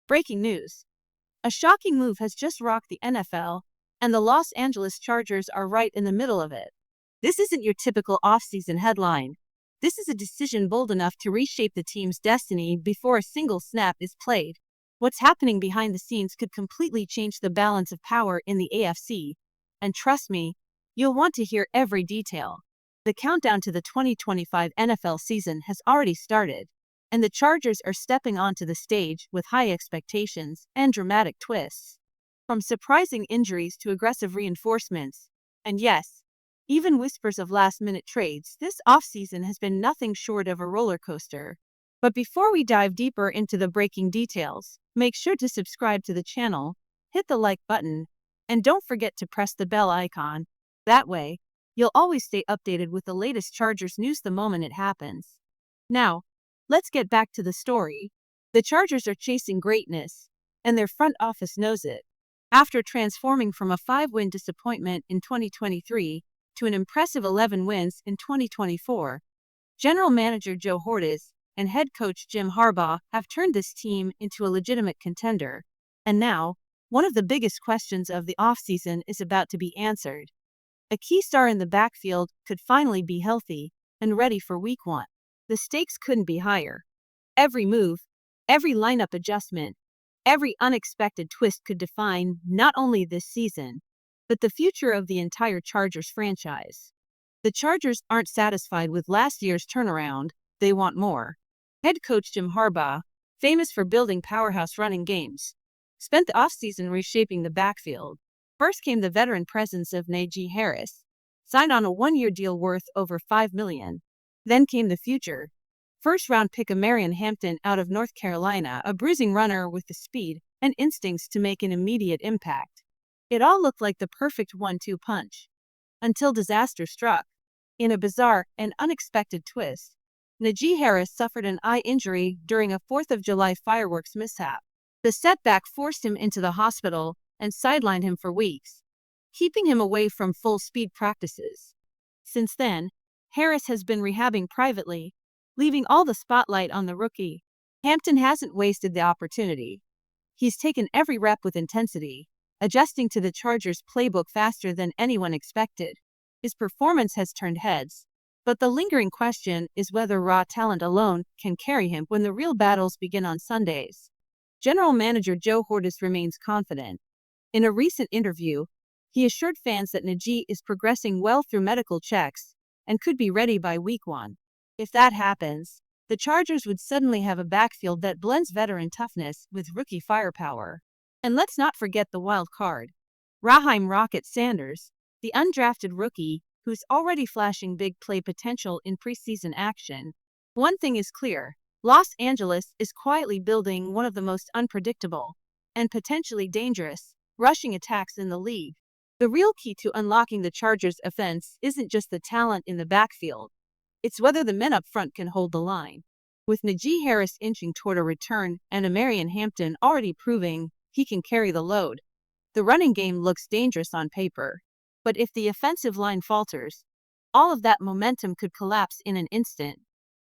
Breaking news. A shocking move has just rocked the NFL, and the Los Angeles Chargers are right in the middle of it. This isn't your typical offseason headline. This is a decision bold enough to reshape the team's destiny before a single snap is played. What's happening behind the scenes could completely change the balance of power in the AFC. And trust me, you'll want to hear every detail. The countdown to the 2025 NFL season has already started, and the Chargers are stepping onto the stage with high expectations and dramatic twists. From surprising injuries to aggressive reinforcements, and yes, even whispers of last-minute trades, this offseason has been nothing short of a roller coaster. But before we dive deeper into the breaking details, make sure to subscribe to the channel, hit the like button, and don't forget to press the bell icon. That way, you'll always stay updated with the latest Chargers news the moment it happens. Now, let's get back to the story. The Chargers are chasing greatness, and their front office knows it. After transforming from a 5-win disappointment in 2023 to an impressive 11 wins in 2024, General Manager Joe Hortiz and head coach Jim Harbaugh have turned this team into a legitimate contender. And now, one of the biggest questions of the offseason is about to be answered. A key star in the backfield could finally be healthy and ready for Week 1. The stakes couldn't be higher. Every move, every lineup adjustment, every unexpected twist could define not only this season, but the future of the entire Chargers franchise. The Chargers aren't satisfied with last year's turnaround, they want more. Head coach Jim Harbaugh, famous for building powerhouse running games, spent the offseason reshaping the backfield. First came the veteran presence of Najee Harris, signed on a 1-year deal worth over $5 million. Then came the future. First-round pick Marion Hampton out of North Carolina, a bruising runner with the speed and instincts to make an immediate impact. It all looked like the perfect 1-2 punch. Until disaster struck. In a bizarre and unexpected twist, Najee Harris suffered an eye injury during a 4th of July fireworks mishap. The setback forced him into the hospital and sidelined him for weeks, keeping him away from full-speed practices. Since then, Harris has been rehabbing privately, leaving all the spotlight on the rookie. Hampton hasn't wasted the opportunity. He's taken every rep with intensity, adjusting to the Chargers' playbook faster than anyone expected. His performance has turned heads, but the lingering question is whether raw talent alone can carry him when the real battles begin on Sundays. General Manager Joe Hortiz remains confident. In a recent interview, he assured fans that Najee is progressing well through medical checks and could be ready by Week 1. If that happens, the Chargers would suddenly have a backfield that blends veteran toughness with rookie firepower. And let's not forget the wild card. Raheem "Rocket" Sanders, the undrafted rookie who's already flashing big play potential in preseason action. One thing is clear, Los Angeles is quietly building one of the most unpredictable and potentially dangerous rushing attacks in the league. The real key to unlocking the Chargers' offense isn't just the talent in the backfield. It's whether the men up front can hold the line. With Najee Harris inching toward a return and Marion Hampton already proving he can carry the load, the running game looks dangerous on paper. But if the offensive line falters, all of that momentum could collapse in an instant.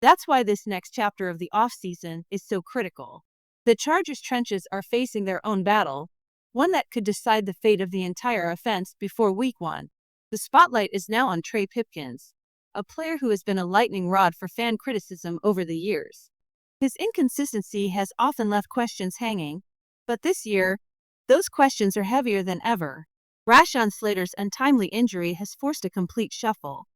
That's why this next chapter of the offseason is so critical. The Chargers' trenches are facing their own battle, one that could decide the fate of the entire offense before Week 1. The spotlight is now on Trey Pipkins, a player who has been a lightning rod for fan criticism over the years. His inconsistency has often left questions hanging, but this year, those questions are heavier than ever. Rashawn Slater's untimely injury has forced a complete shuffle.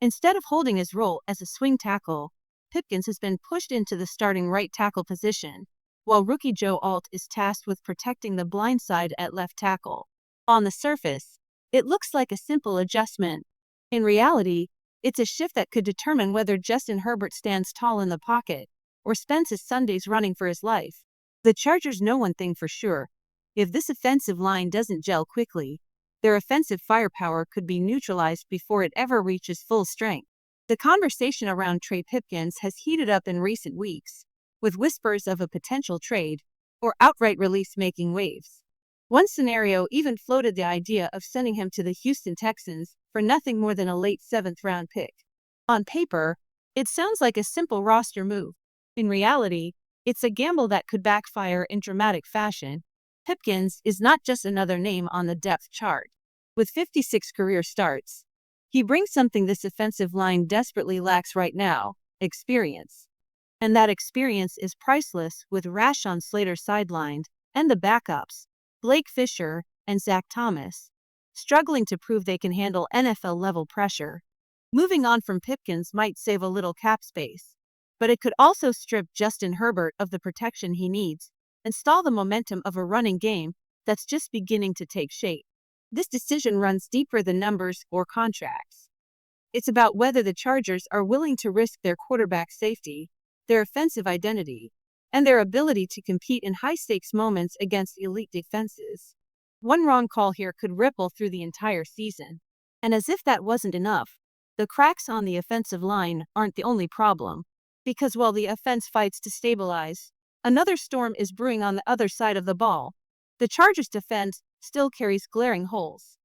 Instead of holding his role as a swing tackle, Pipkins has been pushed into the starting right tackle position, while rookie Joe Alt is tasked with protecting the blind side at left tackle. On the surface, it looks like a simple adjustment. In reality, it's a shift that could determine whether Justin Herbert stands tall in the pocket or spends his Sundays running for his life. The Chargers know one thing for sure. If this offensive line doesn't gel quickly, their offensive firepower could be neutralized before it ever reaches full strength. The conversation around Trey Pipkins has heated up in recent weeks, with whispers of a potential trade or outright release making waves. One scenario even floated the idea of sending him to the Houston Texans for nothing more than a late 7th-round pick. On paper, it sounds like a simple roster move. In reality, It's a gamble that could backfire in dramatic fashion. Pipkins is not just another name on the depth chart. With 56 career starts, he brings something this offensive line desperately lacks right now: experience. And that experience is priceless with Rashawn Slater sidelined, and the backups, Blake Fisher and Zach Thomas, struggling to prove they can handle NFL-level pressure. Moving on from Pipkins might save a little cap space, but it could also strip Justin Herbert of the protection he needs and stall the momentum of a running game that's just beginning to take shape. This decision runs deeper than numbers or contracts. It's about whether the Chargers are willing to risk their quarterback safety, their offensive identity, and their ability to compete in high-stakes moments against elite defenses. One wrong call here could ripple through the entire season. And as if that wasn't enough, the cracks on the offensive line aren't the only problem. Because while the offense fights to stabilize, another storm is brewing on the other side of the ball. The Chargers' defense still carries glaring holes.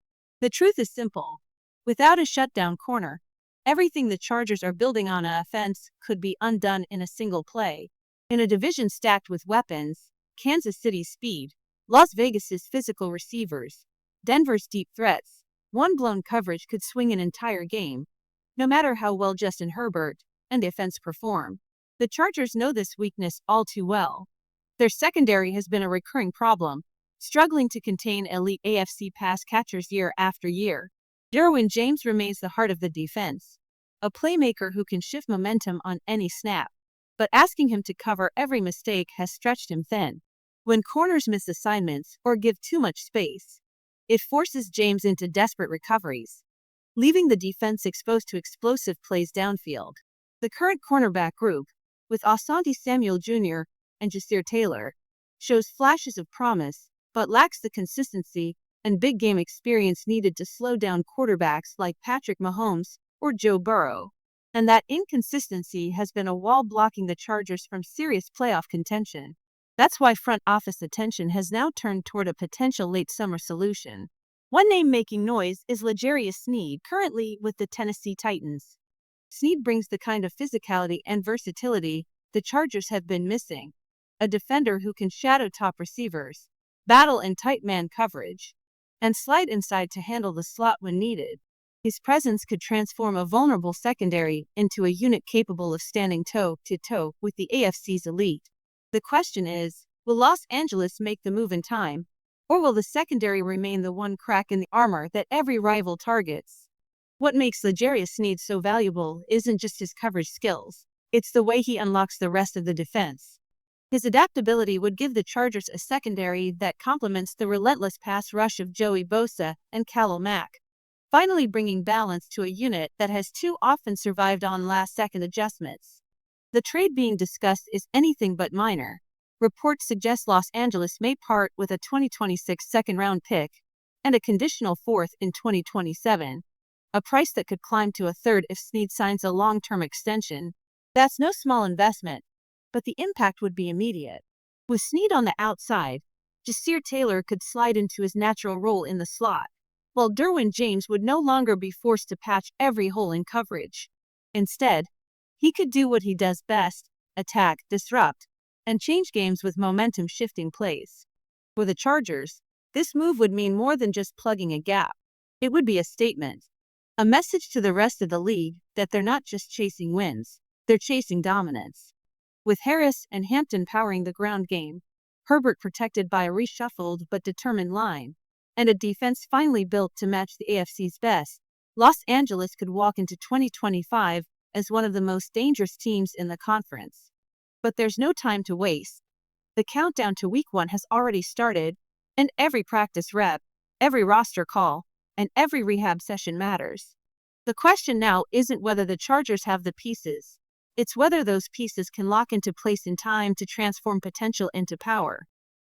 The truth is simple. Without a shutdown corner, everything the Chargers are building on offense could be undone in a single play. In a division stacked with weapons, Kansas City's speed, Las Vegas's physical receivers, Denver's deep threats, one blown coverage could swing an entire game, no matter how well Justin Herbert and the offense perform. The Chargers know this weakness all too well. Their secondary has been a recurring problem, struggling to contain elite AFC pass catchers year after year. Derwin James remains the heart of the defense, a playmaker who can shift momentum on any snap, but asking him to cover every mistake has stretched him thin. When corners miss assignments or give too much space, it forces James into desperate recoveries, leaving the defense exposed to explosive plays downfield. The current cornerback group, with Asante Samuel Jr. and Jasir Taylor, shows flashes of promise, but lacks the consistency and big game experience needed to slow down quarterbacks like Patrick Mahomes or Joe Burrow. And that inconsistency has been a wall blocking the Chargers from serious playoff contention. That's why front office attention has now turned toward a potential late summer solution. One name making noise is L'Jarius Sneed, currently with the Tennessee Titans. Sneed brings the kind of physicality and versatility the Chargers have been missing. A defender who can shadow top receivers, battle in tight man coverage, and slide inside to handle the slot when needed. His presence could transform a vulnerable secondary into a unit capable of standing toe-to-toe with the AFC's elite. The question is, will Los Angeles make the move in time, or will the secondary remain the one crack in the armor that every rival targets? What makes L'Jarius Sneed so valuable isn't just his coverage skills, it's the way he unlocks the rest of the defense. His adaptability would give the Chargers a secondary that complements the relentless pass rush of Joey Bosa and Khalil Mack, finally bringing balance to a unit that has too often survived on last-second adjustments. The trade being discussed is anything but minor. Reports suggest Los Angeles may part with a 2026 second-round pick and a conditional fourth in 2027, a price that could climb to a third if Sneed signs a long-term extension. That's no small investment, but the impact would be immediate. With Sneed on the outside, Jasir Taylor could slide into his natural role in the slot, while Derwin James would no longer be forced to patch every hole in coverage. Instead, he could do what he does best: attack, disrupt, and change games with momentum-shifting plays. For the Chargers, this move would mean more than just plugging a gap. It would be a statement, a message to the rest of the league that they're not just chasing wins, they're chasing dominance. With Harris and Hampton powering the ground game, Herbert protected by a reshuffled but determined line, and a defense finally built to match the AFC's best, Los Angeles could walk into 2025 as one of the most dangerous teams in the conference. But there's no time to waste. The countdown to Week 1 has already started, and every practice rep, every roster call, and every rehab session matters. The question now isn't whether the Chargers have the pieces. It's whether those pieces can lock into place in time to transform potential into power.